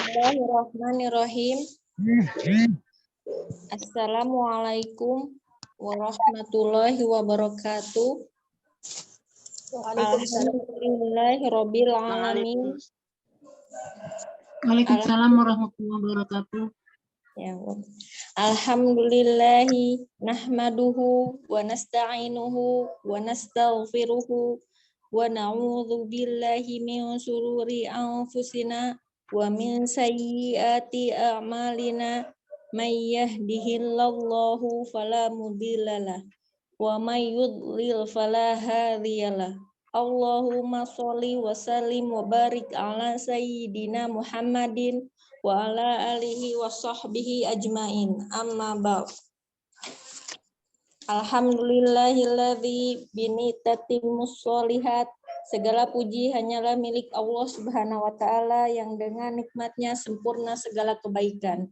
Bismillahirrahmanirrahim. Assalamualaikum warahmatullahi wabarakatuh. Alhamdulillahirabbil alamin. Waalaikumsalam warahmatullahi wabarakatuh. Ya, alhamdulillahi nahmaduhu wa nasta'inuhu wa nastaghfiruhu wa na'udzu billahi min shururi anfusina wa min sayyiati a'malina may yahdihillahu fala mudhillalah wa may yudlil fala hadiyalah. Allahumma sholli wa sallim wa barik ala sayyidina Muhammadin wa ala alihi wa sahbihi ajmain. Amma ba'd. Alhamdulillahilladzi binitatimmus sholihat. Segala puji hanyalah milik Allah Subhanahu wa taala yang dengan nikmatnya sempurna segala kebaikan.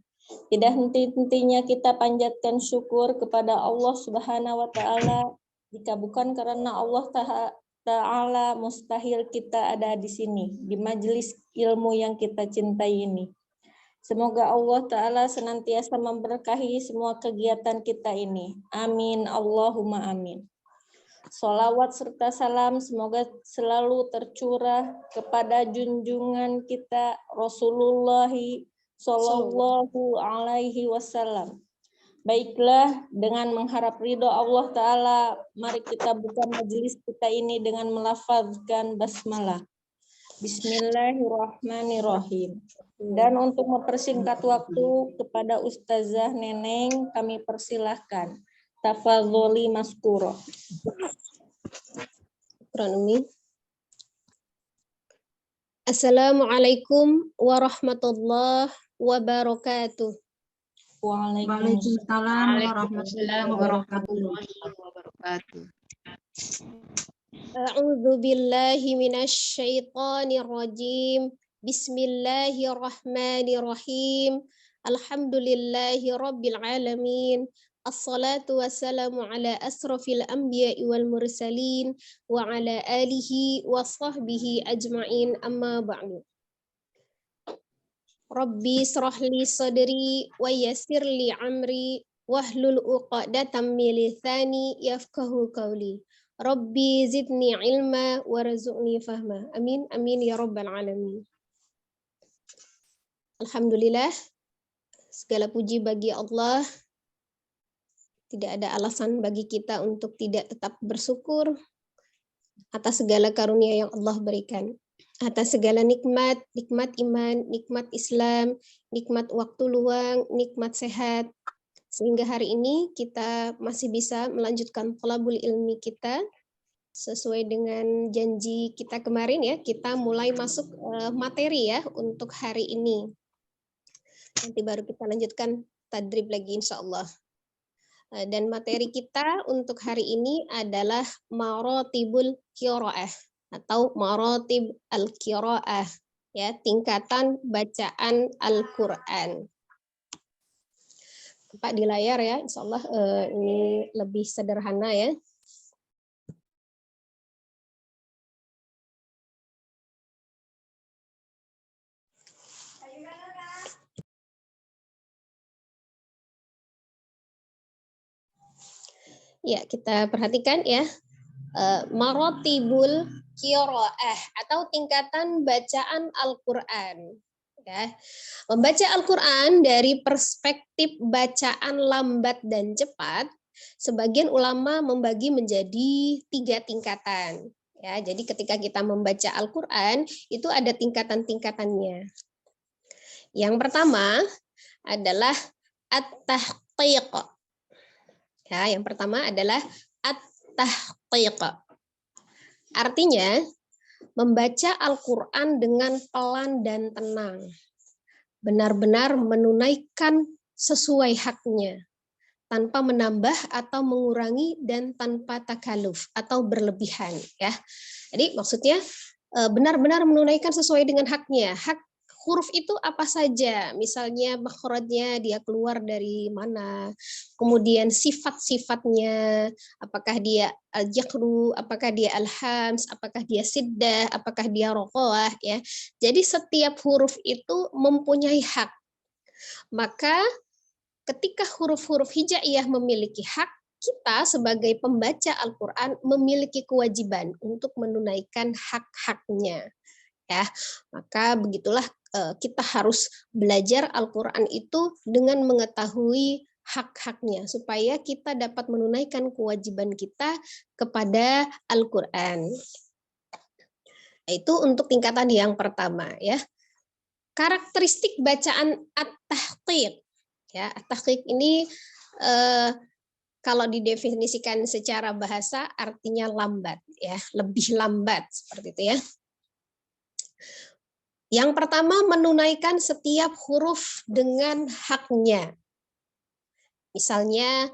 Tidak henti-hentinya kita panjatkan syukur kepada Allah Subhanahu wa taala. Jika bukan karena Allah Ta'ala, mustahil kita ada di sini, di majelis ilmu yang kita cintai ini. Semoga Allah Ta'ala senantiasa memberkahi semua kegiatan kita ini. Amin, Allahumma amin. Sholawat serta salam semoga selalu tercurah kepada junjungan kita Rasulullah Sallallahu Alaihi Wasallam. Baiklah, dengan mengharap ridho Allah Ta'ala, mari kita buka majelis kita ini dengan melafazkan basmalah. Bismillahirrahmanirrahim. Dan untuk mempersingkat waktu kepada Ustazah Neneng, kami persilahkan. Tafadholi maskuro. Assalamualaikum warahmatullahi wabarakatuh. Waalaikumsalam warahmatullahi wabarakatuh. A'udzu billahi minasy syaithanir rajim. Bismillahirrahmanirrahim. Alhamdulillahi rabbil alamin. Assalatu wassalamu ala asrafil anbiya'i wal mursalin wa ala alihi wa sahbihi ajma'in, amma ba'du. Rabbi shrah li sadri wa yassir li amri wahlul 'uqdatam min lisani yafqahu qawli. Rabbi zidni ilma warzuqni fahma. Amin amin ya rabbal alamin. Alhamdulillah, segala puji bagi Allah. Tidak ada alasan bagi kita untuk tidak tetap bersyukur atas segala karunia yang Allah berikan. Atas segala nikmat, nikmat iman, nikmat Islam, nikmat waktu luang, nikmat sehat. Sehingga hari ini kita masih bisa melanjutkan thalabul ilmi kita sesuai dengan janji kita kemarin ya. Kita mulai masuk materi ya untuk hari ini. Nanti baru kita lanjutkan tadrib lagi insya Allah. Dan materi kita untuk hari ini adalah maratibul qiraah atau maratib al-qiraah, ya, tingkatan bacaan Al-Qur'an. Pak di layar ya, insyaallah ini lebih sederhana ya. Ya, kita perhatikan ya. Maratibul qiraah atau tingkatan bacaan Al-Qur'an. Ya. Membaca Al-Qur'an dari perspektif bacaan lambat dan cepat, sebagian ulama membagi menjadi 3 tingkatan. Ya, jadi ketika kita membaca Al-Qur'an itu ada tingkatan-tingkatannya. Yang pertama adalah at-tahqiq. Ya, yang pertama adalah at-tahqiq. Artinya, membaca Al-Quran dengan pelan dan tenang. Benar-benar menunaikan sesuai haknya. Tanpa menambah atau mengurangi dan tanpa takaluf atau berlebihan. Ya. Jadi maksudnya benar-benar menunaikan sesuai dengan haknya. Hak huruf itu apa saja, misalnya makhrajnya dia keluar dari mana, kemudian sifat-sifatnya, apakah dia al-jahru, apakah dia al-hams, apakah dia siddah, apakah dia roqoah, ya. Jadi setiap huruf itu mempunyai hak. Maka ketika huruf-huruf hijaiyah memiliki hak, kita sebagai pembaca Al-Quran memiliki kewajiban untuk menunaikan hak-haknya. Ya, maka begitulah kita harus belajar Al-Quran itu dengan mengetahui hak-haknya supaya kita dapat menunaikan kewajiban kita kepada Al-Quran. Itu untuk tingkatan yang pertama, ya. Karakteristik bacaan at-tahqiq. Ya, at-tahqiq ini kalau didefinisikan secara bahasa artinya lambat, ya, lebih lambat seperti itu, ya. Yang pertama, menunaikan setiap huruf dengan haknya. Misalnya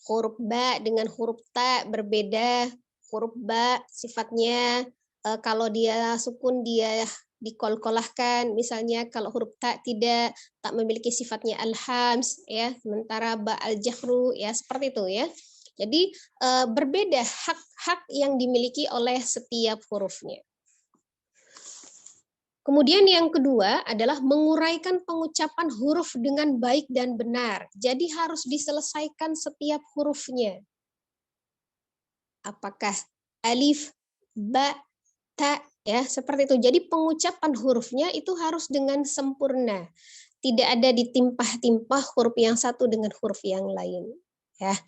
huruf ba dengan huruf ta berbeda. Huruf ba sifatnya kalau dia sukun dia dikolkolahkan, misalnya kalau huruf ta tidak, tak memiliki sifatnya al-hams, ya, sementara ba al-jahru, ya, seperti itu, ya. Jadi berbeda hak-hak yang dimiliki oleh setiap hurufnya. Kemudian yang kedua adalah menguraikan pengucapan huruf dengan baik dan benar. Jadi harus diselesaikan setiap hurufnya. Apakah alif, ba, ta, ya, seperti itu. Jadi pengucapan hurufnya itu harus dengan sempurna. Tidak ada ditimpah-timpah huruf yang satu dengan huruf yang lain, ya.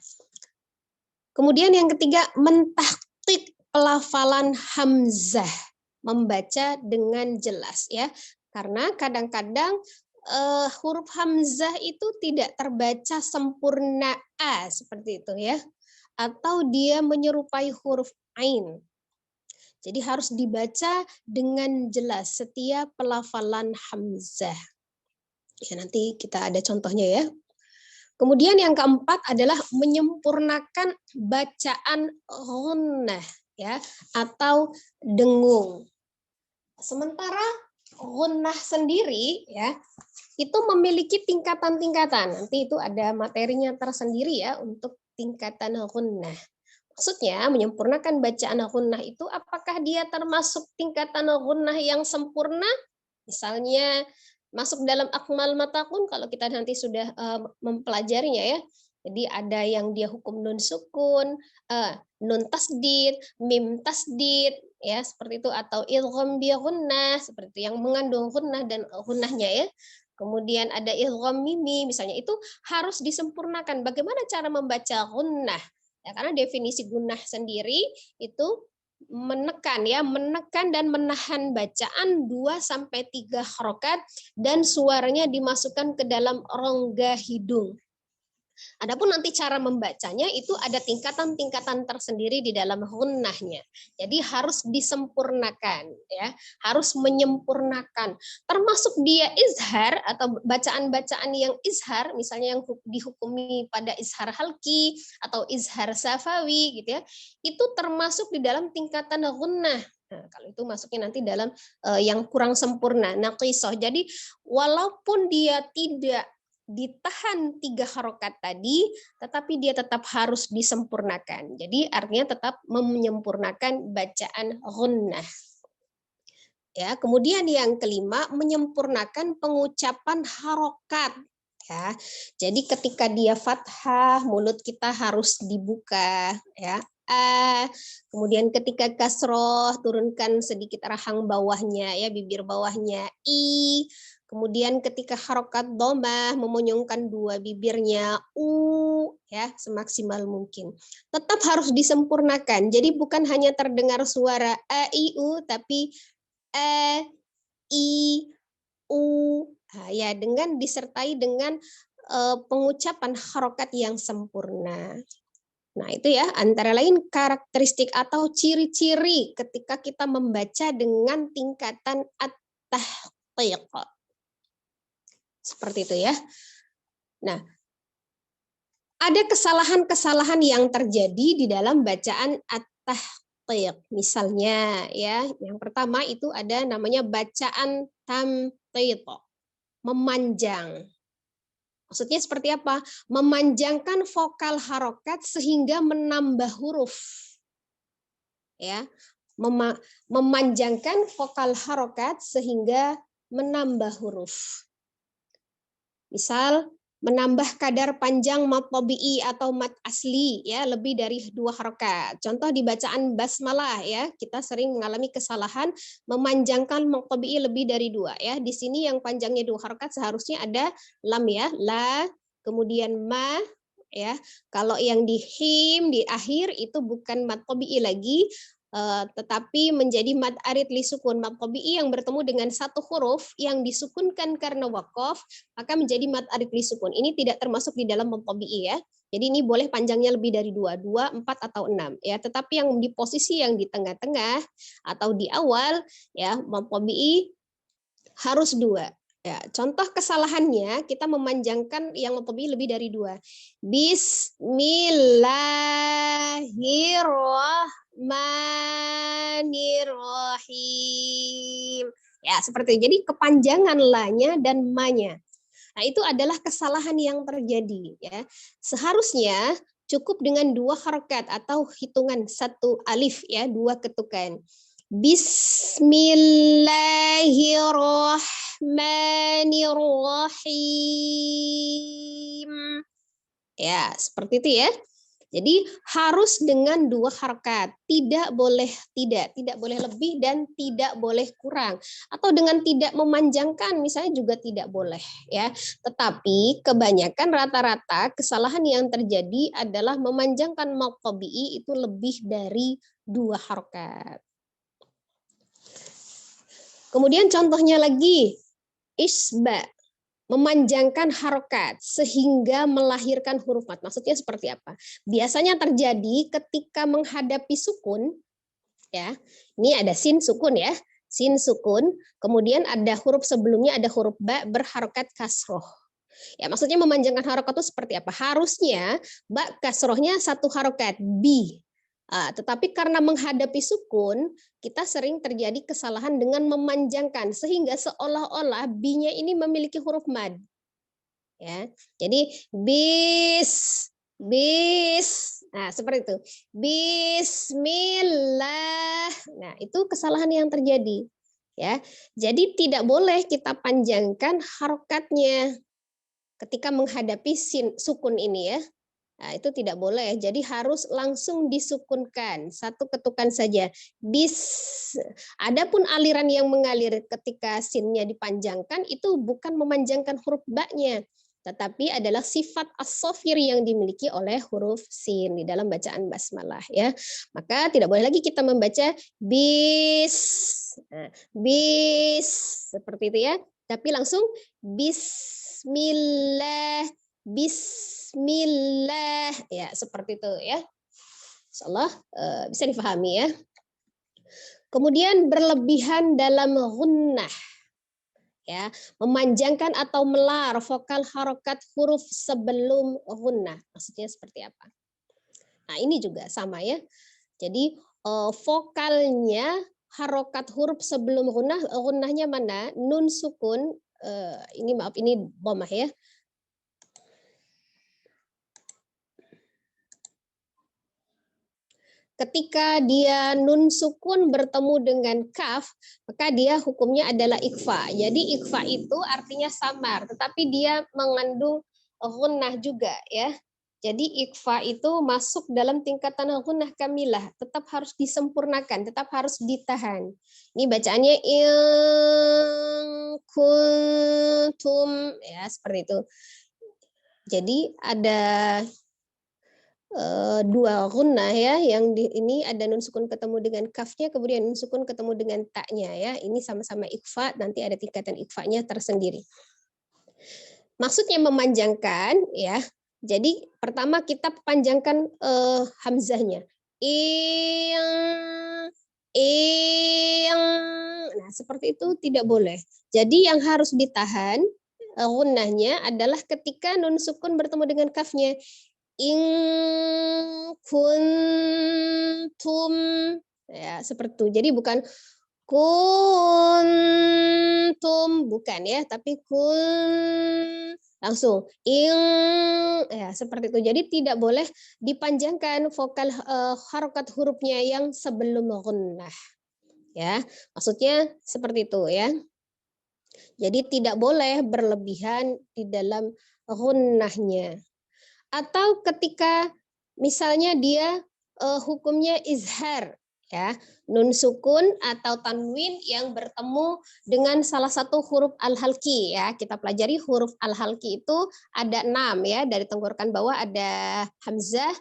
Kemudian yang ketiga, mentahqiq pelafalan hamzah, membaca dengan jelas, ya. Karena kadang-kadang huruf hamzah itu tidak terbaca sempurna a seperti itu, ya. Atau dia menyerupai huruf ain. Jadi harus dibaca dengan jelas setiap pelafalan hamzah. Ya, nanti kita ada contohnya, ya. Kemudian yang keempat adalah menyempurnakan bacaan ghunnah, ya, atau dengung. Sementara ghunnah sendiri, ya, itu memiliki tingkatan-tingkatan. Nanti itu ada materinya tersendiri, ya, untuk tingkatan ghunnah. Maksudnya menyempurnakan bacaan ghunnah itu apakah dia termasuk tingkatan ghunnah yang sempurna? Misalnya masuk dalam akmal matakun kalau kita nanti sudah mempelajarinya, ya. Jadi ada yang dia hukum nun sukun, nun tasdid, mim tasdid, ya, seperti itu, atau idgham bi ghunnah seperti itu yang mengandung ghunnah dan ghunnahnya, ya. Kemudian ada idgham mimi misalnya, itu harus disempurnakan. Bagaimana cara membaca ghunnah? Ya, karena definisi gunnah sendiri itu menekan, ya, menekan dan menahan bacaan 2-3 harokat dan suaranya dimasukkan ke dalam rongga hidung. Adapun nanti cara membacanya itu ada tingkatan-tingkatan tersendiri di dalam ghunnahnya. Jadi harus disempurnakan, ya, harus menyempurnakan. Termasuk dia izhar atau bacaan-bacaan yang izhar, misalnya yang dihukumi pada izhar halki atau izhar safawi, gitu, ya. Itu termasuk di dalam tingkatan ghunnah. Nah, kalau itu masuknya nanti dalam yang kurang sempurna, naqisah. Jadi walaupun dia tidak ditahan 3 harokat tadi, tetapi dia tetap harus disempurnakan. Jadi artinya tetap menyempurnakan bacaan ghunnah. Ya, kemudian yang kelima, menyempurnakan pengucapan harokat. Ya, jadi ketika dia fathah, mulut kita harus dibuka, ya. Kemudian ketika kasroh, turunkan sedikit rahang bawahnya, ya, bibir bawahnya. Kemudian ketika harokat domah, memonyongkan 2 bibirnya, ya, semaksimal mungkin. Tetap harus disempurnakan. Jadi bukan hanya terdengar suara a, i, u, tapi a, i, u. Nah, ya, dengan disertai dengan pengucapan harokat yang sempurna. Nah, itu, ya, antara lain karakteristik atau ciri-ciri ketika kita membaca dengan tingkatan at-tahqiq. Seperti itu, ya. Nah, ada kesalahan-kesalahan yang terjadi di dalam bacaan at-tahqiq. Misalnya ya, yang pertama itu ada namanya bacaan tamtid, memanjang. Maksudnya seperti apa? Memanjangkan vokal harokat sehingga menambah huruf. Ya, memanjangkan vokal harokat sehingga menambah huruf. Misal menambah kadar panjang mat tabi'i atau mat asli ya lebih dari 2 harokat. Contoh di bacaan basmalah ya, kita sering mengalami kesalahan memanjangkan mat tabi'i lebih dari 2 ya. Di sini yang panjangnya 2 harokat seharusnya ada lam ya, la, kemudian ma ya. Kalau yang di him di akhir itu bukan mat tabi'i lagi, tetapi menjadi mad arid li sukun. Mad tabi'i yang bertemu dengan satu huruf yang disukunkan karena waqaf maka menjadi mad arid li sukun. Ini tidak termasuk di dalam mad tabi'i ya. Jadi ini boleh panjangnya lebih dari 2, 4 atau 6 ya. Tetapi yang di posisi yang di tengah-tengah atau di awal ya mad tabi'i harus 2. Ya, contoh kesalahannya kita memanjangkan yang mad tabi'i lebih dari 2. Bismillahirrahmanirrahim. Ya, seperti itu. Jadi kepanjangan la-nya dan ma-nya. Nah, itu adalah kesalahan yang terjadi ya. Seharusnya cukup dengan 2 harokat atau hitungan 1 alif ya, 2 ketukan. Bismillahirrahmanirrahim. Ya, seperti itu ya. Jadi harus dengan 2 harokat, tidak boleh tidak boleh lebih dan tidak boleh kurang. Atau dengan tidak memanjangkan misalnya juga tidak boleh ya. Tetapi kebanyakan rata-rata kesalahan yang terjadi adalah memanjangkan mad tabi'i itu lebih dari 2 harokat. Kemudian contohnya lagi, isba, memanjangkan harokat sehingga melahirkan huruf mat. Maksudnya seperti apa? Biasanya terjadi ketika menghadapi sukun, ya. Ini ada sin sukun ya, sin sukun. Kemudian ada huruf sebelumnya ada huruf ba berharokat kasroh. Ya, maksudnya memanjangkan harokat itu seperti apa? Harusnya ba kasrohnya 1 harokat bi. Tetapi karena menghadapi sukun, kita sering terjadi kesalahan dengan memanjangkan sehingga seolah-olah bi-nya ini memiliki huruf mad. Ya. Jadi bis. Nah, seperti itu. Bismillah. Nah, itu kesalahan yang terjadi. Ya. Jadi tidak boleh kita panjangkan harokatnya ketika menghadapi sukun ini ya. Nah, itu tidak boleh. Jadi harus langsung disukunkan, 1 ketukan saja. Bis. Adapun aliran yang mengalir ketika sinnya dipanjangkan itu bukan memanjangkan huruf ba-nya, tetapi adalah sifat as-sofir yang dimiliki oleh huruf sin di dalam bacaan basmalah ya. Maka tidak boleh lagi kita membaca bis. Nah, bis seperti itu ya. Tapi langsung bismillah. Bismillah ya seperti itu ya. Insyaallah bisa difahami ya. Kemudian berlebihan dalam gunnah ya, memanjangkan atau melar vokal harokat huruf sebelum gunnah. Maksudnya seperti apa? Nah, ini juga sama ya. Jadi vokalnya harokat huruf sebelum gunnah, gunnahnya mana? Nun sukun, ini maaf ini dhammah ya. Ketika dia nun sukun bertemu dengan kaf, maka dia hukumnya adalah ikhfa. Jadi ikhfa itu artinya samar, tetapi dia mengandung gunnah juga ya. Jadi ikhfa itu masuk dalam tingkatan gunnah kamilah, tetap harus disempurnakan, tetap harus ditahan. Ini bacaannya in kuntum ya seperti itu. Jadi ada 2 gunnah ya, yang ini ada nun sukun ketemu dengan kafnya, kemudian nun sukun ketemu dengan taknya ya. Ini sama-sama ikhfa, nanti ada tingkatan ikhfanya tersendiri. Maksudnya memanjangkan ya. Jadi pertama kita panjangkan hamzahnya. Nah, seperti itu tidak boleh. Jadi yang harus ditahan gunnahnya adalah ketika nun sukun bertemu dengan kafnya. In kuntum Ya, seperti itu. Jadi bukan kuntum, bukan ya, tapi langsung ing, ya seperti itu. Jadi tidak boleh dipanjangkan vokal harokat hurufnya yang sebelum gunnah. Ya, maksudnya seperti itu ya. Jadi tidak boleh berlebihan di dalam gunnahnya. Atau ketika misalnya dia hukumnya izhar, ya, nun sukun atau tanwin yang bertemu dengan salah satu huruf al-halqi, ya. Kita pelajari huruf al-halqi itu ada 6 ya, dari tenggorokan bawah ada hamzah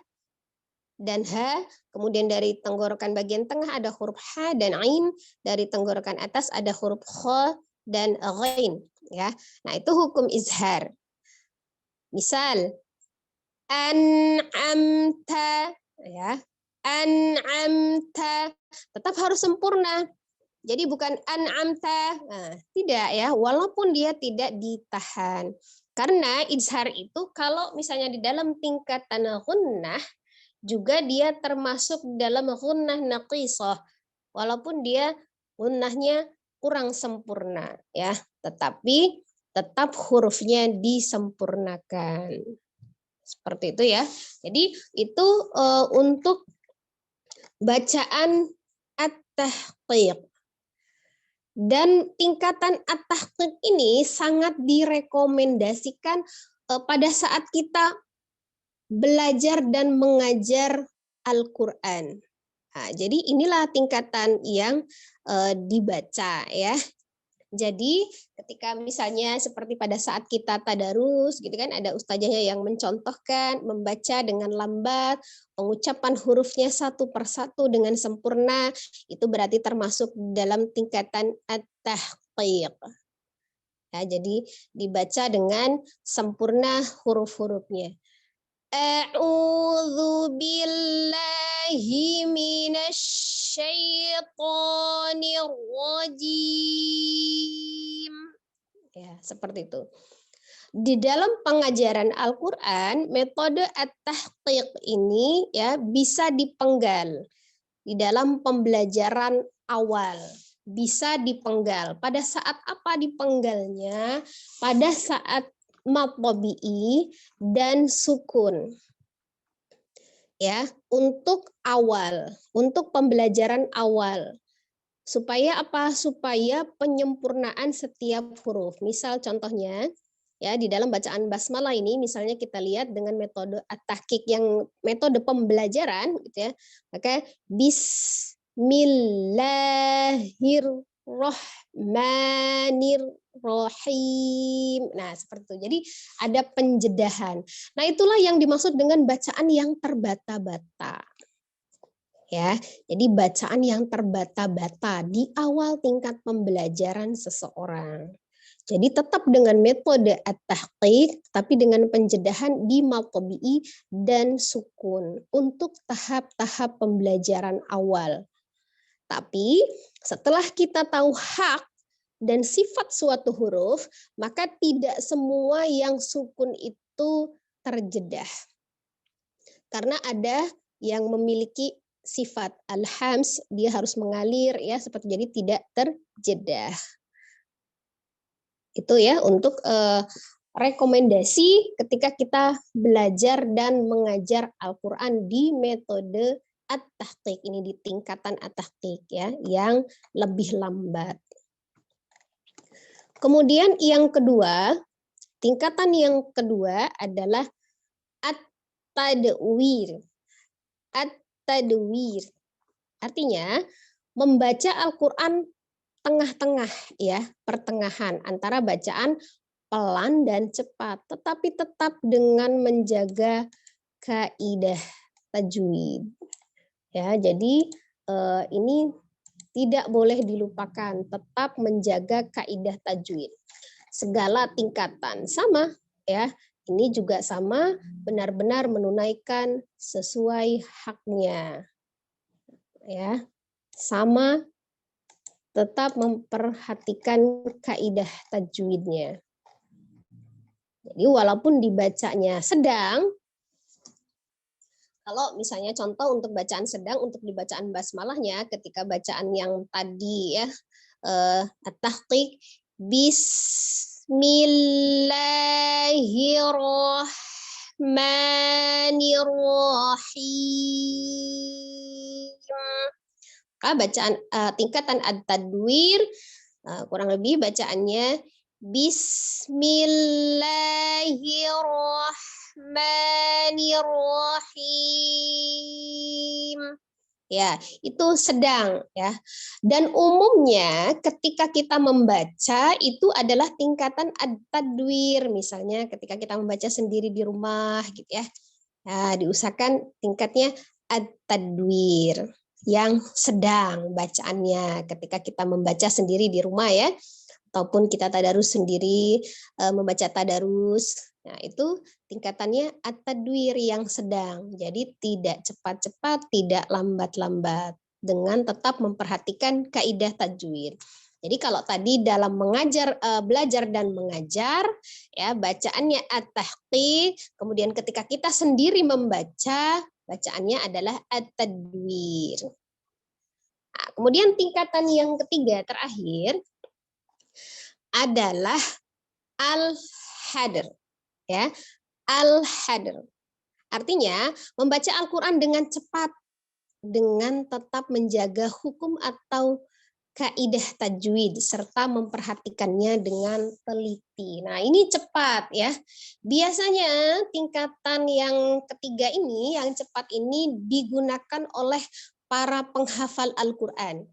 dan ha, kemudian dari tenggorokan bagian tengah ada huruf ha dan ain, dari tenggorokan atas ada huruf kha dan ghain, ya. Nah, itu hukum izhar. Misal an'amta, ya, an'amta tetap harus sempurna. Jadi bukan an'amta, nah, tidak ya, walaupun dia tidak ditahan. Karena izhar itu kalau misalnya di dalam tingkatan gunnah juga dia termasuk dalam gunnah naqisah, walaupun dia gunnahnya kurang sempurna ya, tetapi tetap hurufnya disempurnakan. Seperti itu ya. Jadi itu untuk bacaan at-tahqiq. Dan tingkatan at-tahqiq ini sangat direkomendasikan pada saat kita belajar dan mengajar Al-Qur'an. Nah, jadi inilah tingkatan yang dibaca ya. Jadi ketika misalnya seperti pada saat kita tadarus gitu kan, ada ustazahnya yang mencontohkan membaca dengan lambat, pengucapan hurufnya satu persatu dengan sempurna, itu berarti termasuk dalam tingkatan at-tahqiq. Ya, jadi dibaca dengan sempurna huruf-hurufnya. A'udzu billahi minasyaitonir rajim. Ya, seperti itu. Di dalam pengajaran Al-Qur'an, metode at-tahqiq ini ya bisa dipenggal di dalam pembelajaran awal. Bisa dipenggal. Pada saat apa dipenggalnya? Pada saat mad tabi'i dan sukun. Ya, untuk awal, untuk pembelajaran awal. Supaya apa? Supaya penyempurnaan setiap huruf. Misal contohnya, ya di dalam bacaan basmalah ini misalnya kita lihat dengan metode at-tahqiq yang metode pembelajaran gitu ya. Maka bismillahirrahmanirrahim. Nah, seperti itu. Jadi ada penjedahan. Nah, itulah yang dimaksud dengan bacaan yang terbata-bata. Ya, jadi bacaan yang terbata-bata di awal tingkat pembelajaran seseorang. Jadi tetap dengan metode at-tahqiq, tapi dengan penjedahan di mad tabi'i dan sukun untuk tahap-tahap pembelajaran awal. Tapi setelah kita tahu hak dan sifat suatu huruf, maka tidak semua yang sukun itu terjedah. Karena ada yang memiliki sifat al-hams, dia harus mengalir ya, seperti jadi tidak terjedah. Itu ya untuk rekomendasi ketika kita belajar dan mengajar Al-Qur'an di metode at-tahqiq ini, di tingkatan at-tahqiq ya, yang lebih lambat. Kemudian yang kedua, tingkatan yang kedua adalah at-tadwir. At-tadwir artinya membaca Al-Qur'an tengah-tengah ya, pertengahan antara bacaan pelan dan cepat, tetapi tetap dengan menjaga kaidah tajwid. Ya, jadi ini tidak boleh dilupakan, tetap menjaga kaidah tajwid. Segala tingkatan sama ya. Ini juga sama, benar-benar menunaikan sesuai haknya. Ya. Sama, tetap memperhatikan kaidah tajwidnya. Jadi walaupun dibacanya sedang, Kalau misalnya contoh untuk bacaan sedang, untuk di bacaan basmalahnya, ketika bacaan yang tadi ya, at-tahqiq, Bismillahirrahmanirrahim. Maka bacaan tingkatan at-tadwir kurang lebih bacaannya Bismillahirrahmanirrahim. Ya, itu sedang ya. Dan umumnya ketika kita membaca itu adalah tingkatan at-tadwir, misalnya ketika kita membaca sendiri di rumah gitu ya. Nah, diusahakan tingkatnya at-tadwir yang sedang bacaannya ketika kita membaca sendiri di rumah ya, ataupun kita tadarus sendiri membaca tadarus. Nah, itu tingkatannya at-tadwir yang sedang. Jadi tidak cepat-cepat, tidak lambat-lambat, dengan tetap memperhatikan kaidah tajwid. Jadi kalau tadi dalam mengajar, belajar dan mengajar, ya bacaannya at-tahqiq, kemudian ketika kita sendiri membaca, bacaannya adalah at-tadwir. Nah, kemudian tingkatan yang ketiga terakhir adalah al-hadr, ya. Al-hadr. Artinya membaca Al-Qur'an dengan cepat, dengan tetap menjaga hukum atau kaidah tajwid serta memperhatikannya dengan teliti. Nah, ini cepat ya. Biasanya tingkatan yang ketiga ini, yang cepat ini digunakan oleh para penghafal Al-Qur'an.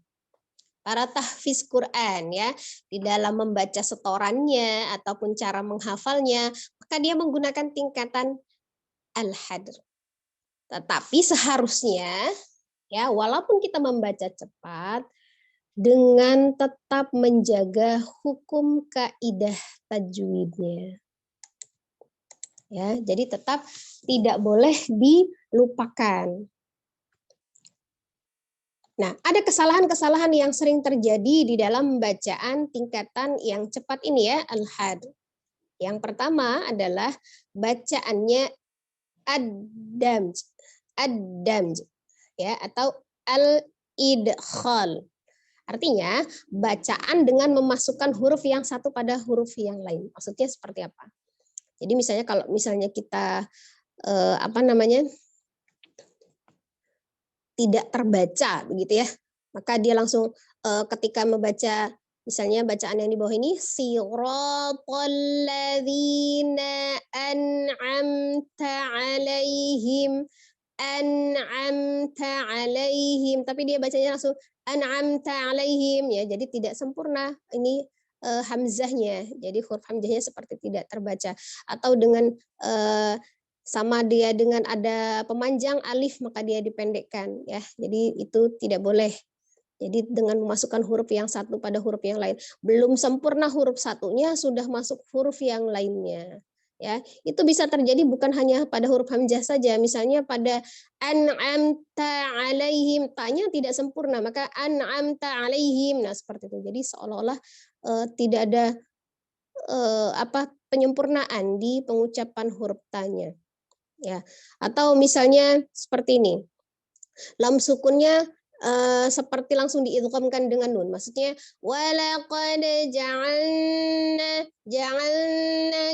Para tahfiz Quran ya, di dalam membaca setorannya ataupun cara menghafalnya, maka dia menggunakan tingkatan al-hadr. Tetapi seharusnya ya, walaupun kita membaca cepat, dengan tetap menjaga hukum kaidah tajwidnya. Ya, jadi tetap tidak boleh dilupakan. Nah, ada kesalahan-kesalahan yang sering terjadi di dalam bacaan tingkatan yang cepat ini ya, al-hadr. Yang pertama adalah bacaannya ad-damj, ad-damj ya, atau al-idkhal. Artinya bacaan dengan memasukkan huruf yang satu pada huruf yang lain. Maksudnya seperti apa? Jadi misalnya kalau misalnya kita tidak terbaca begitu ya, maka dia langsung ketika membaca misalnya bacaan yang di bawah ini siratal ladzina an'amta 'alaihim, an'amta 'alaihim, tapi dia bacanya langsung an'amta 'alaihim ya, jadi tidak sempurna ini hamzahnya, jadi huruf hamzahnya seperti tidak terbaca. Atau dengan sama dia dengan ada pemanjang alif maka dia dipendekkan ya. Jadi itu tidak boleh. Jadi dengan memasukkan huruf yang satu pada huruf yang lain, belum sempurna huruf satunya sudah masuk huruf yang lainnya. Ya, itu bisa terjadi bukan hanya pada huruf hamzah saja, misalnya pada an'amta 'alaihim, ta-nya tidak sempurna, maka an'amta 'alaihim. Nah, seperti itu. Jadi seolah-olah tidak ada penyempurnaan di pengucapan huruf ta-nya. Ya, atau misalnya seperti ini, lam sukunnya seperti langsung diidghamkan dengan nun, maksudnya walaqad ja'alna,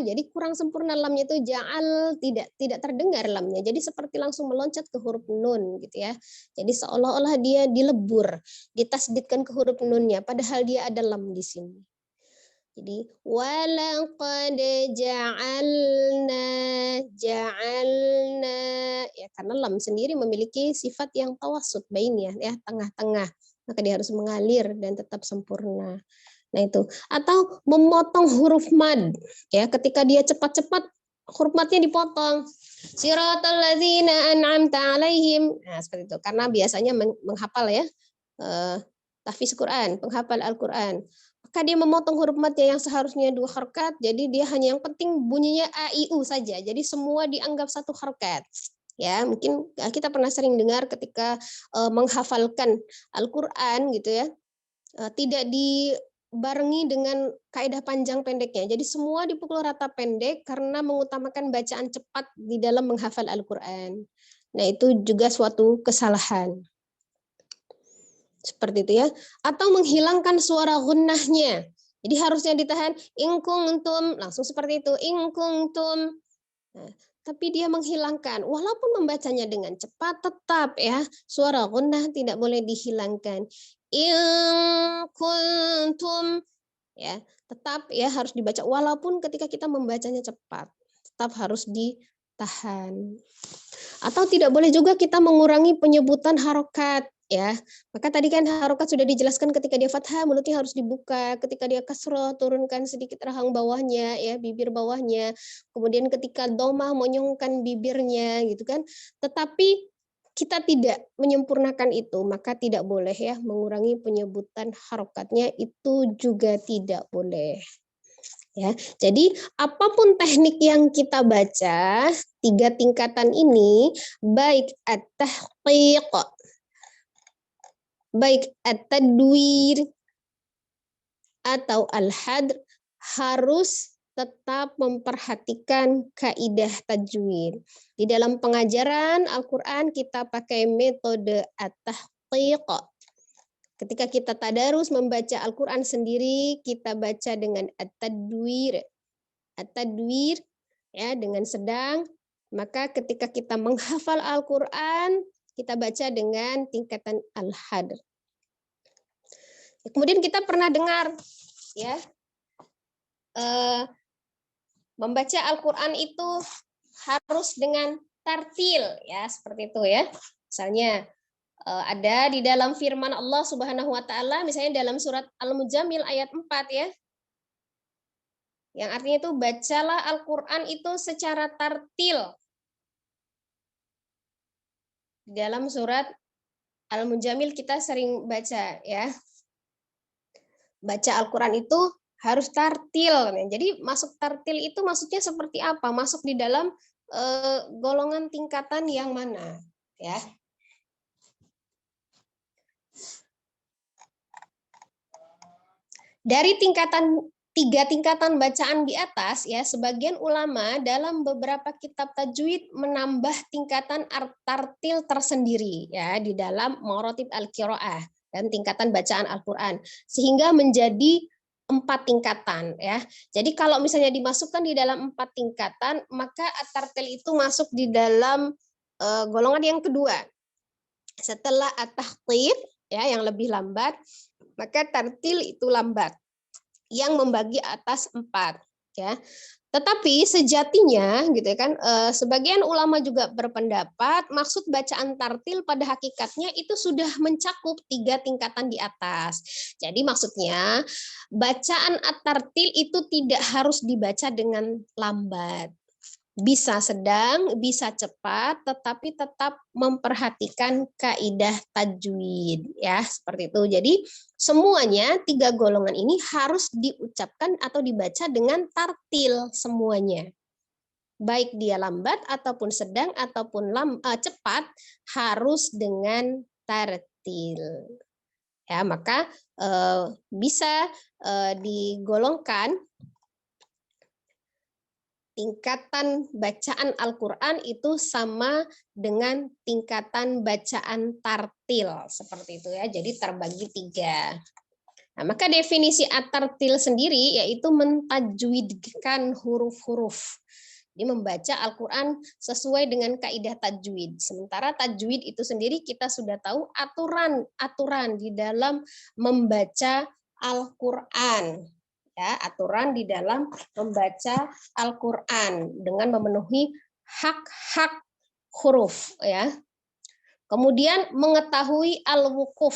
jadi kurang sempurna lamnya itu, ja'al tidak terdengar lamnya, jadi seperti langsung meloncat ke huruf nun gitu ya, jadi seolah-olah dia dilebur, ditasdidkan ke huruf nunnya, padahal dia ada lam di sini. Jadi walaqad ja'alna ya, karena lam sendiri memiliki sifat yang tawassut bainiyah ya, tengah-tengah. Maka dia harus mengalir dan tetap sempurna. Nah, itu. Atau memotong huruf mad ya, ketika dia cepat-cepat huruf madnya dipotong. Siratal ladzina an'amta 'alaihim. Nah, seperti itu. Karena biasanya menghafal ya, tahfiz Quran, penghafal Al-Qur'an. Maka dia memotong huruf madnya yang seharusnya 2 harokat, jadi dia hanya yang penting bunyinya a, i, u saja. Jadi semua dianggap 1 harokat. Ya, mungkin kita pernah sering dengar ketika menghafalkan Al-Qur'an gitu ya. Tidak dibarengi dengan kaidah panjang pendeknya. Jadi semua dipukul rata pendek karena mengutamakan bacaan cepat di dalam menghafal Al-Qur'an. Nah, itu juga suatu kesalahan. Seperti itu ya. Atau menghilangkan suara gunnahnya. Jadi harusnya ditahan in kuntum, langsung seperti itu in kuntum. Nah, tapi dia menghilangkan walaupun membacanya dengan cepat tetap ya suara gunnah tidak boleh dihilangkan. In kuntum ya, tetap ya harus dibaca walaupun ketika kita membacanya cepat, tetap harus ditahan. Atau tidak boleh juga kita mengurangi penyebutan harokat ya. Maka tadi kan harokat sudah dijelaskan ketika dia fathah mulutnya harus dibuka, ketika dia kasroh turunkan sedikit rahang bawahnya ya, bibir bawahnya. Kemudian ketika domah monyongkan bibirnya gitu kan. Tetapi kita tidak menyempurnakan itu, maka tidak boleh ya mengurangi penyebutan harokatnya, itu juga tidak boleh. Ya, jadi apapun teknik yang kita baca, 3 tingkatan ini, baik at-tahqiq, baik at-tadwir, atau al-hadr, harus tetap memperhatikan kaidah tajwid. Di dalam pengajaran Al-Quran kita pakai metode at-tahqiq. Ketika kita tadarus membaca Al-Quran sendiri, kita baca dengan at-tadwir. At-tadwir ya, dengan sedang. Maka ketika kita menghafal Al-Quran, kita baca dengan tingkatan al-hadr. Kemudian kita pernah dengar ya, membaca Al-Quran itu harus dengan tartil ya, seperti itu ya. Misalnya ada di dalam firman Allah Subhanahu wa taala misalnya dalam surat Al-Mujammil ayat 4 ya. Yang artinya itu bacalah Al-Qur'an itu secara tartil. Di dalam surat Al-Mujammil kita sering baca ya. Baca Al-Qur'an itu harus tartil. Jadi masuk tartil itu maksudnya seperti apa? Masuk di dalam golongan tingkatan yang mana ya? Dari 3 tingkatan bacaan di atas ya, sebagian ulama dalam beberapa kitab tajwid menambah tingkatan tartil tersendiri ya di dalam maratib al-qiraah dan tingkatan bacaan Al-Qur'an sehingga menjadi 4 tingkatan ya. Jadi kalau misalnya dimasukkan di dalam 4 tingkatan, maka at-tartil itu masuk di dalam golongan yang kedua. Setelah at-tahqiq ya yang lebih lambat, maka tartil itu lambat yang membagi atas 4 ya. Tetapi sejatinya gitu kan sebagian ulama juga berpendapat maksud bacaan tartil pada hakikatnya itu sudah mencakup 3 tingkatan di atas. Jadi maksudnya bacaan at-tartil itu tidak harus dibaca dengan lambat. Bisa sedang, bisa cepat, tetapi tetap memperhatikan kaidah tajwid ya, seperti itu. Jadi semuanya 3 golongan ini harus diucapkan atau dibaca dengan tartil semuanya. Baik dia lambat ataupun sedang ataupun cepat harus dengan tartil. Ya, maka bisa digolongkan tingkatan bacaan Al-Quran itu sama dengan tingkatan bacaan tartil. Seperti itu ya, jadi terbagi 3. Nah, maka definisi at-tartil sendiri yaitu mentajwidkan huruf-huruf. Jadi membaca Al-Quran sesuai dengan kaidah tajwid. Sementara tajwid itu sendiri kita sudah tahu aturan di dalam membaca Al-Quran. Ya, aturan di dalam membaca Al-Quran dengan memenuhi hak-hak huruf ya. Kemudian mengetahui al-wukuf.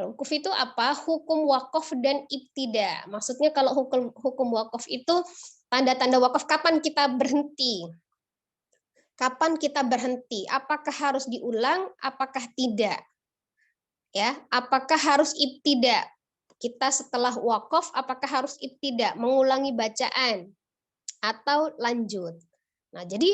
Al-wukuf itu apa? Hukum wakaf dan ibtida. Maksudnya kalau hukum wakaf itu tanda-tanda wakaf, kapan kita berhenti. Kapan kita berhenti? Apakah harus diulang? Apakah tidak? Ya, apakah harus ibtida? Kita setelah wakaf apakah harus ibtida, mengulangi bacaan atau lanjut. Nah, jadi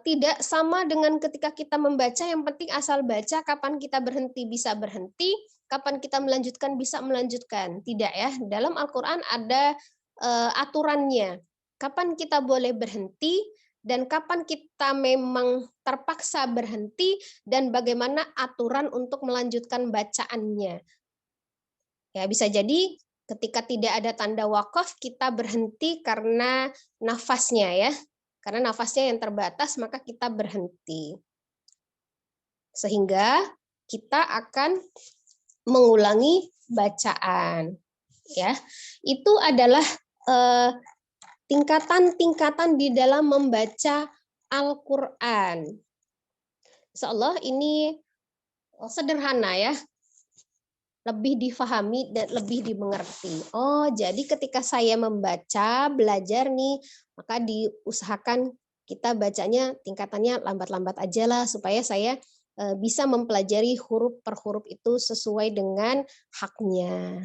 tidak sama dengan ketika kita membaca, yang penting asal baca, kapan kita berhenti bisa berhenti, kapan kita melanjutkan bisa melanjutkan. Tidak ya, dalam Al-Qur'an ada aturannya. Kapan kita boleh berhenti dan kapan kita memang terpaksa berhenti, dan bagaimana aturan untuk melanjutkan bacaannya. Ya, bisa jadi ketika tidak ada tanda wakaf kita berhenti karena nafasnya ya. Karena nafasnya yang terbatas maka kita berhenti. Sehingga kita akan mengulangi bacaan. Ya, itu adalah tingkatan-tingkatan di dalam membaca Al-Quran. Insyaallah ini sederhana ya, lebih difahami dan lebih dimengerti. Oh, jadi ketika saya membaca, belajar nih, maka diusahakan kita bacanya tingkatannya lambat-lambat aja lah, supaya saya bisa mempelajari huruf per huruf itu sesuai dengan haknya.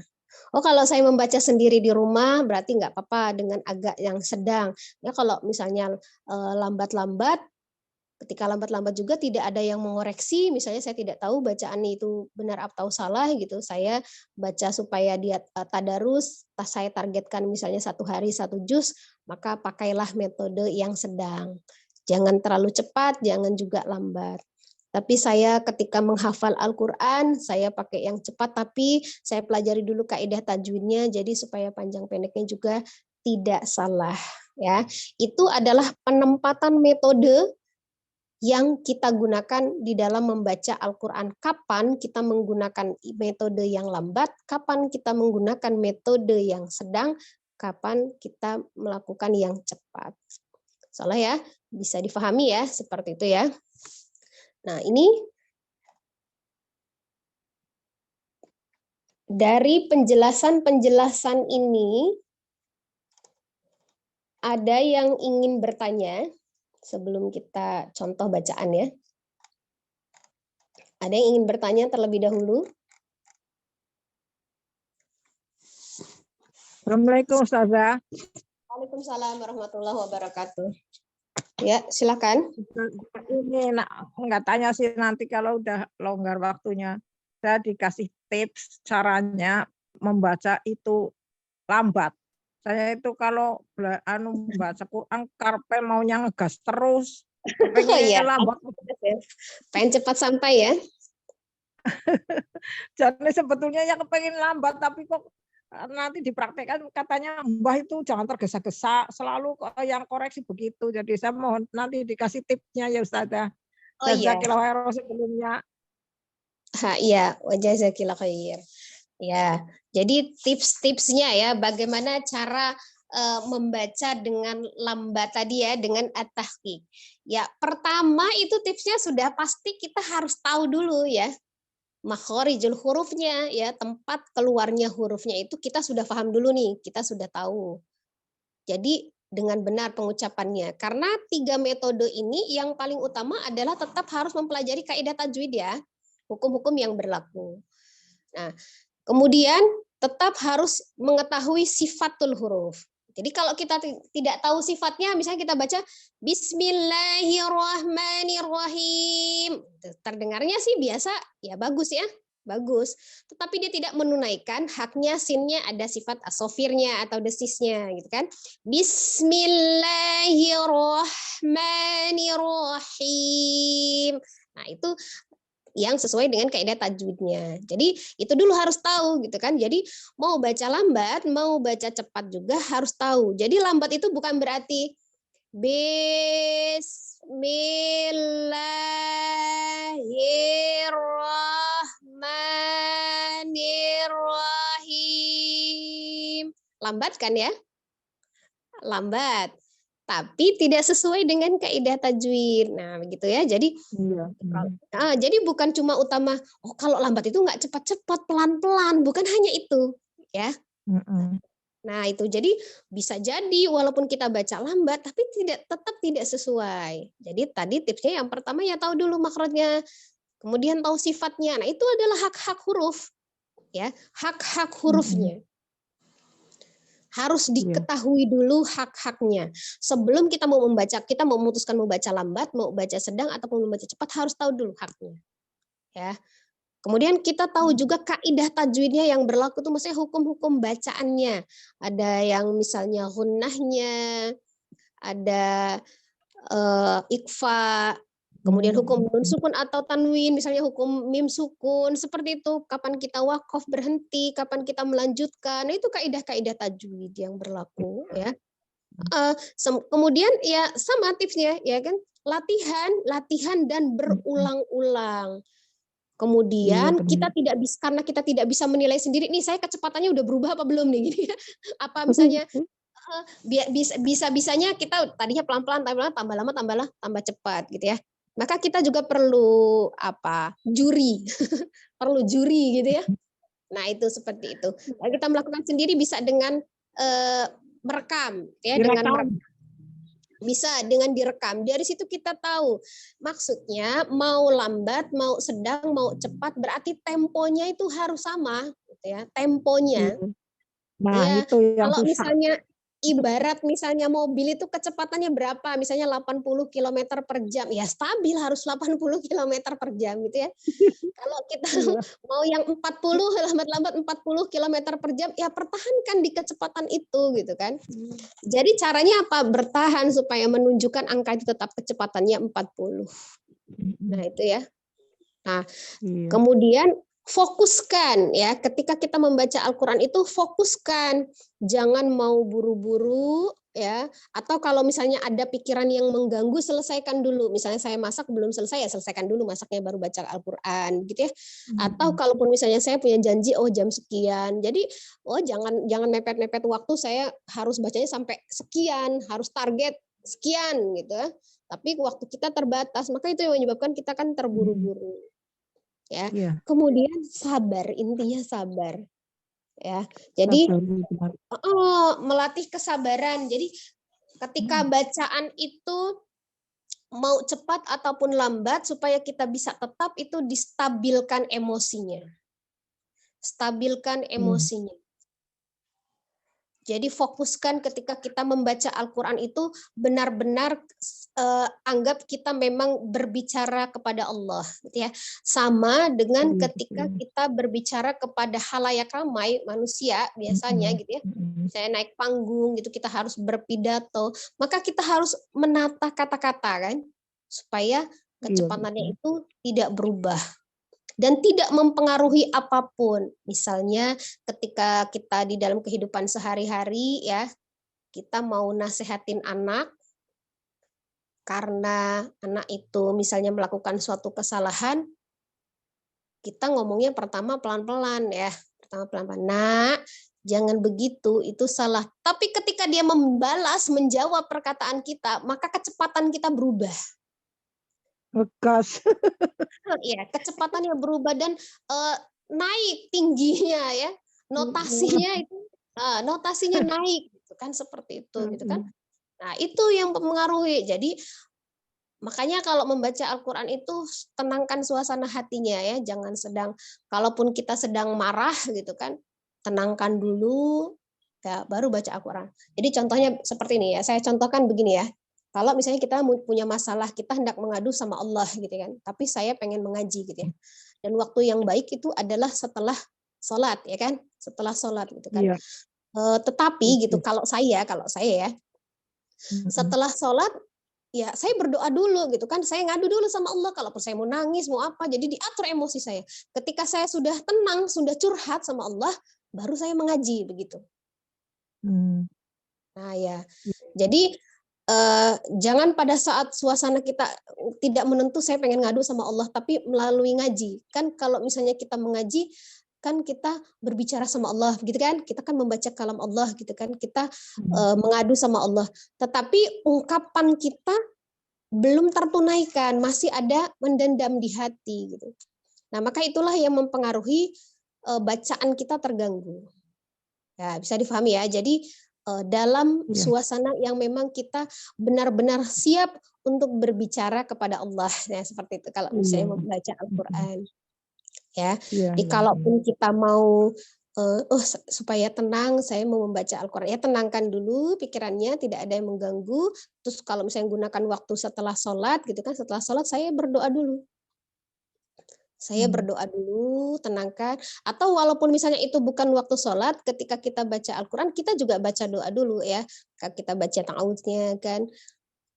Oh, kalau saya membaca sendiri di rumah berarti nggak apa-apa dengan agak yang sedang. Ya kalau misalnya lambat-lambat, ketika lambat-lambat juga tidak ada yang mengoreksi, misalnya saya tidak tahu bacaan itu benar atau salah gitu, saya baca supaya dia tadarus, saya targetkan misalnya 1 hari 1 juz, maka pakailah metode yang sedang. Jangan terlalu cepat, jangan juga lambat. Tapi saya ketika menghafal Al-Quran, saya pakai yang cepat, tapi saya pelajari dulu kaidah tajwidnya, jadi supaya panjang pendeknya juga tidak salah. Ya, itu adalah penempatan metode yang kita gunakan di dalam membaca Al-Quran. Kapan kita menggunakan metode yang lambat, kapan kita menggunakan metode yang sedang, kapan kita melakukan yang cepat. Soalnya ya, bisa difahami ya, seperti itu ya. Nah, ini dari penjelasan-penjelasan ini, ada yang ingin bertanya sebelum kita contoh bacaan ya. Ada yang ingin bertanya terlebih dahulu? Assalamualaikum Ustazah. Waalaikumsalam warahmatullahi wabarakatuh. Ya, silakan. Ini nggak tanya sih, nanti kalau udah longgar waktunya, saya dikasih tips caranya membaca itu lambat. Saya itu kalau membaca Quran karpe maunya ngegas terus, pengen Iya. lambat. Pengen cepat sampai ya. Jadi sebetulnya yang kepengen lambat, tapi kok nanti dipraktekkan katanya Mbah itu jangan tergesa-gesa, selalu yang koreksi begitu. Jadi saya mohon nanti dikasih tipsnya ya Ustazah. Oh iya. Jazakillah khairan sebelumnya. Iya, wajazakillah khair. Ya, jadi tips-tipsnya ya, bagaimana cara membaca dengan lambat tadi ya, dengan at-tahqiq. Ya, pertama itu tipsnya sudah pasti kita harus tahu dulu ya, makhorijul hurufnya ya, tempat keluarnya hurufnya itu kita sudah paham dulu nih, kita sudah tahu. Jadi dengan benar pengucapannya. Karena 3 metode ini yang paling utama adalah tetap harus mempelajari kaidah tajwid ya, hukum-hukum yang berlaku. Nah, kemudian tetap harus mengetahui sifatul huruf. Jadi kalau kita tidak tahu sifatnya, misalnya kita baca Bismillahirrahmanirrahim. Terdengarnya sih biasa, ya bagus ya, bagus. Tetapi dia tidak menunaikan haknya, sinnya ada sifat asofirnya atau desisnya, gitu kan? Bismillahirrahmanirrahim. Nah itu yang sesuai dengan kaidah tajwidnya. Jadi itu dulu harus tahu gitu kan. Jadi mau baca lambat, mau baca cepat juga harus tahu. Jadi lambat itu bukan berarti Bismillahirrahmanirrahim. Lambat kan ya? Lambat. Tapi tidak sesuai dengan kaidah tajwid. Nah, begitu ya. Jadi jadi bukan cuma utama kalau lambat itu nggak cepat-cepat, pelan-pelan, bukan hanya itu, ya. Nah, itu jadi bisa jadi walaupun kita baca lambat tapi tetap tidak sesuai. Jadi tadi tipsnya yang pertama ya tahu dulu makrotnya, kemudian tahu sifatnya. Nah, itu adalah hak-hak huruf. Ya, hak-hak hurufnya. Harus diketahui dulu hak-haknya. Sebelum kita mau membaca, kita mau memutuskan mau baca lambat, mau baca sedang ataupun membaca cepat, harus tahu dulu haknya. Ya. Kemudian kita tahu juga kaidah tajwidnya yang berlaku itu maksudnya hukum-hukum bacaannya. Ada yang misalnya gunnahnya, ada ikfa, kemudian hukum nun sukun atau tanwin, misalnya hukum mim sukun, seperti itu. Kapan kita wakaf berhenti, kapan kita melanjutkan, itu kaidah-kaidah tajwid yang berlaku ya. Kemudian ya sama tipsnya ya kan, latihan dan berulang-ulang. Kemudian kita tidak bisa, karena kita tidak bisa menilai sendiri nih saya kecepatannya udah berubah apa belum nih gini ya. Apa misalnya bisa-bisanya kita tadinya pelan-pelan tambah lama tambah cepat gitu ya. Maka kita juga perlu juri. Perlu juri gitu ya. Nah, itu seperti itu. Kalau kita melakukan sendiri bisa dengan merekam ya, dengan merekam. Bisa dengan direkam. Dari situ kita tahu maksudnya mau lambat, mau sedang, mau cepat, berarti temponya itu harus sama gitu ya. Temponya. Nah, ya, itu yang kalau susah. misalnya ibarat misalnya mobil itu kecepatannya berapa? Misalnya 80 km per jam. Ya stabil harus 80 km per jam gitu ya. Kalau kita mau yang 40 lambat-lambat 40 km per jam, ya pertahankan di kecepatan itu gitu kan. Jadi caranya apa? Bertahan supaya menunjukkan angka itu tetap kecepatannya 40. Nah, itu ya. Nah, kemudian fokuskan ya, ketika kita membaca Al-Qur'an itu fokuskan, jangan mau buru-buru ya, atau kalau misalnya ada pikiran yang mengganggu selesaikan dulu. Misalnya saya masak belum selesai ya selesaikan dulu masaknya baru baca Al-Qur'an gitu ya. Atau kalaupun misalnya saya punya janji jam sekian. Jadi jangan mepet-mepet waktu, saya harus bacanya sampai sekian, harus target sekian gitu ya. Tapi waktu kita terbatas, maka itu yang menyebabkan kita kan terburu-buru. Ya. Kemudian sabar, intinya sabar. Ya. Jadi melatih kesabaran. Jadi ketika bacaan itu mau cepat ataupun lambat supaya kita bisa tetap itu distabilkan emosinya. Stabilkan emosinya. Jadi fokuskan ketika kita membaca Al-Quran itu benar-benar anggap kita memang berbicara kepada Allah, gitu ya. Sama dengan ketika kita berbicara kepada halayak ramai manusia biasanya, gitu ya. Misalnya naik panggung, gitu kita harus berpidato, maka kita harus menata kata-kata kan, supaya kecepatannya itu tidak berubah. Dan tidak mempengaruhi apapun. Misalnya ketika kita di dalam kehidupan sehari-hari ya, kita mau nasehatin anak karena anak itu misalnya melakukan suatu kesalahan, kita ngomongnya pertama pelan-pelan ya. Pertama pelan-pelan. Nak, jangan begitu, itu salah. Tapi ketika dia membalas, menjawab perkataan kita, maka kecepatan kita berubah. Ngegas. Ya, kecepatannya berubah dan naik tingginya ya, notasinya naik gitu kan, seperti itu gitu kan. Nah, itu yang mempengaruhi. Jadi makanya kalau membaca Al-Qur'an itu tenangkan suasana hatinya ya, jangan kalaupun kita sedang marah gitu kan, tenangkan dulu ya baru baca Al-Qur'an. Jadi contohnya seperti ini ya, saya contohkan begini ya. Kalau misalnya kita punya masalah, kita hendak mengadu sama Allah gitu kan, tapi saya pengen mengaji gitu ya. Dan waktu yang baik itu adalah setelah sholat ya kan, setelah sholat gitu kan. Tetapi gitu kalau saya ya, setelah sholat ya saya berdoa dulu gitu kan, saya ngadu dulu sama Allah. Kalaupun saya mau nangis mau apa, jadi diatur emosi saya. Ketika saya sudah tenang, sudah curhat sama Allah, baru saya mengaji begitu. Nah ya, jadi jangan pada saat suasana kita tidak menentu saya pengen ngadu sama Allah, tapi melalui ngaji. Kan kalau misalnya kita mengaji, kan kita berbicara sama Allah gitu kan, kita kan membaca kalam Allah gitu kan, kita mengadu sama Allah. Tetapi ungkapan kita belum tertunaikan, masih ada mendendam di hati gitu. Nah, maka itulah yang mempengaruhi bacaan kita terganggu. Ya, bisa difahami ya. Jadi dalam suasana yang memang kita benar-benar siap untuk berbicara kepada Allah, ya seperti itu kalau misalnya membaca Al-Quran. Ya, jadi kalaupun kita mau supaya tenang, saya mau membaca Al-Quran, ya tenangkan dulu pikirannya, tidak ada yang mengganggu. Terus kalau misalnya gunakan waktu setelah sholat, gitu kan, setelah sholat saya berdoa dulu. Saya berdoa dulu, tenangkan. Atau walaupun misalnya itu bukan waktu sholat, ketika kita baca Al-Quran, kita juga baca doa dulu ya. Kita baca ta'awudnya kan.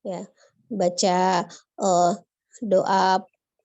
Ya. baca doa